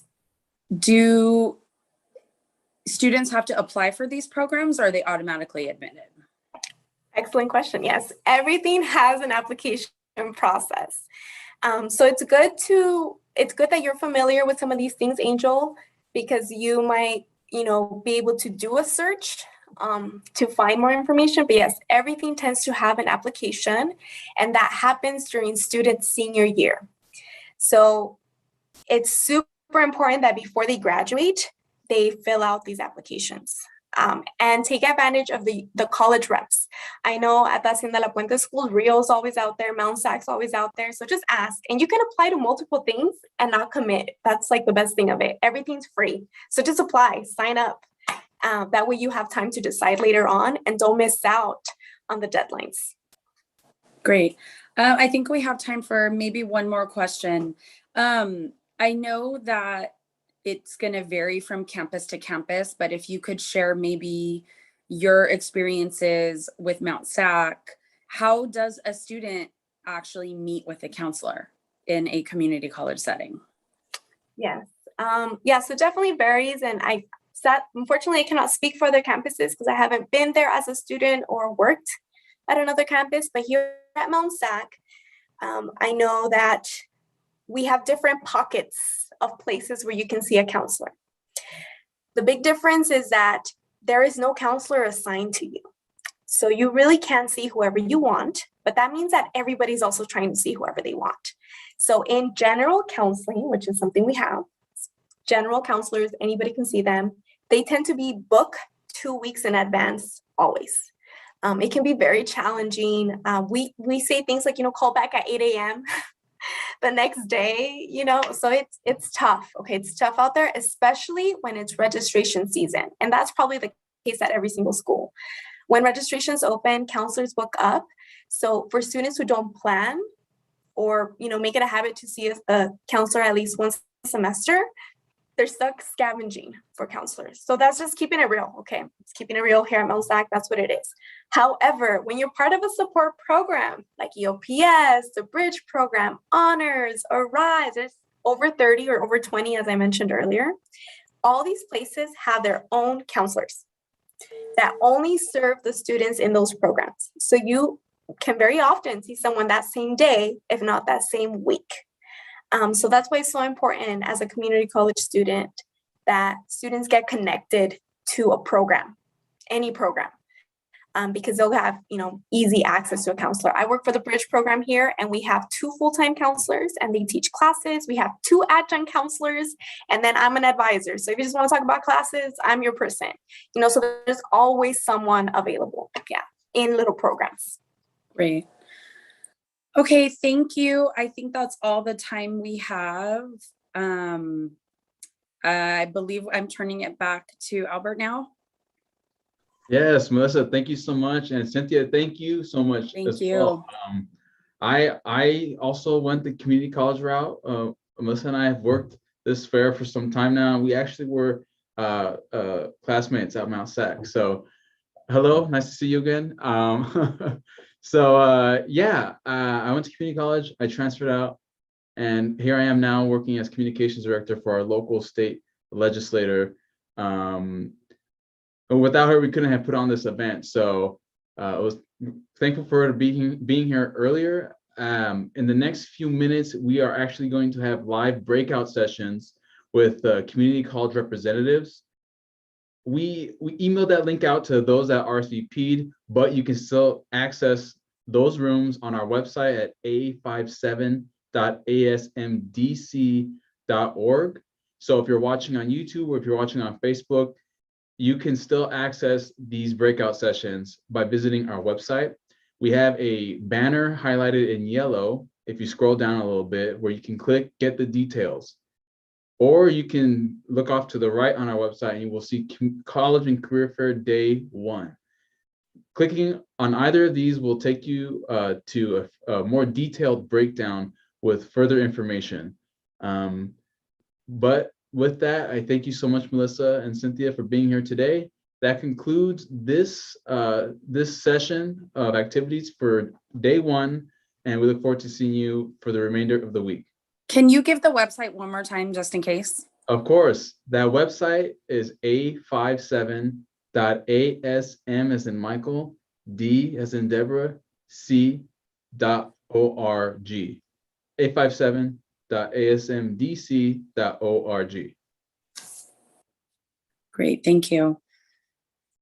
Do students have to apply for these programs, or are they automatically admitted? Excellent question. Yes, everything has an application process. So it's good that you're familiar with some of these things, Angel, because you might, be able to do a search to find more information. But yes, everything tends to have an application, and that happens during students' senior year. So it's super important that before they graduate, they fill out these applications. and take advantage of the college reps. I know at the Hacienda La Puente School, Rio's always out there, Mount Sac's always out there. So just ask, and you can apply to multiple things and not commit. That's like the best thing of it. Everything's free. So just apply, sign up. That way you have time to decide later on and don't miss out on the deadlines. Great. I think we have time for maybe one more question. I know that it's going to vary from campus to campus, but if you could share maybe your experiences with Mount Sac, how does a student actually meet with a counselor in a community college setting? Yes. Yeah, so definitely varies. And unfortunately, I cannot speak for other campuses because I haven't been there as a student or worked at another campus, but here at Mount Sac, I know that we have different pockets of places where you can see a counselor. The big difference is that there is no counselor assigned to you. So you really can see whoever you want, but that means that everybody's also trying to see whoever they want. So in general counseling, which is something we have, general counselors, anybody can see them. They tend to be booked 2 weeks in advance, always. It can be very challenging. We say things like, call back at 8 a.m. the next day, so it's tough. Okay, it's tough out there, especially when it's registration season. And that's probably the case at every single school. When registrations open, counselors book up. So for students who don't plan or, make it a habit to see a counselor at least once a semester, they're stuck scavenging for counselors. So that's just keeping it real, okay? It's keeping it real here at Mount Sac, that's what it is. However, when you're part of a support program like EOPS, the Bridge program, Honors, or RISE, there's over 30 or over 20, as I mentioned earlier, all these places have their own counselors that only serve the students in those programs. So you can very often see someone that same day, if not that same week. So that's why it's so important as a community college student that students get connected to a program, any program, because they'll have, easy access to a counselor. I work for the Bridge program here, and we have 2 full-time counselors, and they teach classes. We have 2 adjunct counselors, and then I'm an advisor. So if you just want to talk about classes, I'm your person. So there's always someone available, in little programs. Great. Okay, thank you. I think that's all the time we have. I believe I'm turning it back to Albert now. Yes, Melissa, thank you so much. And Cynthia, thank you so much. Thank you. I also went the community college route. Melissa and I have worked this fair for some time now. We actually were classmates at Mount Sac. So hello, nice to see you again. I went to community college, I transferred out, and here I am now working as communications director for our local state legislator. Without her, we couldn't have put on this event. So I was thankful for her being here earlier. In the next few minutes, we are actually going to have live breakout sessions with community college representatives. We emailed that link out to those that RSVP'd, but you can still access those rooms on our website at a57.asmdc.org. So if you're watching on YouTube or if you're watching on Facebook, you can still access these breakout sessions by visiting our website. We have a banner highlighted in yellow, if you scroll down a little bit, where you can click Get the Details. Or you can look off to the right on our website and you will see College and Career Fair Day 1. Clicking on either of these will take you to a more detailed breakdown with further information. But with that, I thank you so much, Melissa and Cynthia, for being here today. That concludes this session of activities for day 1, and we look forward to seeing you for the remainder of the week. Can you give the website one more time just in case? Of course, that website is a57.asm as in Michael, D as in Deborah, C.org. a57.asmdc.org. Great, thank you.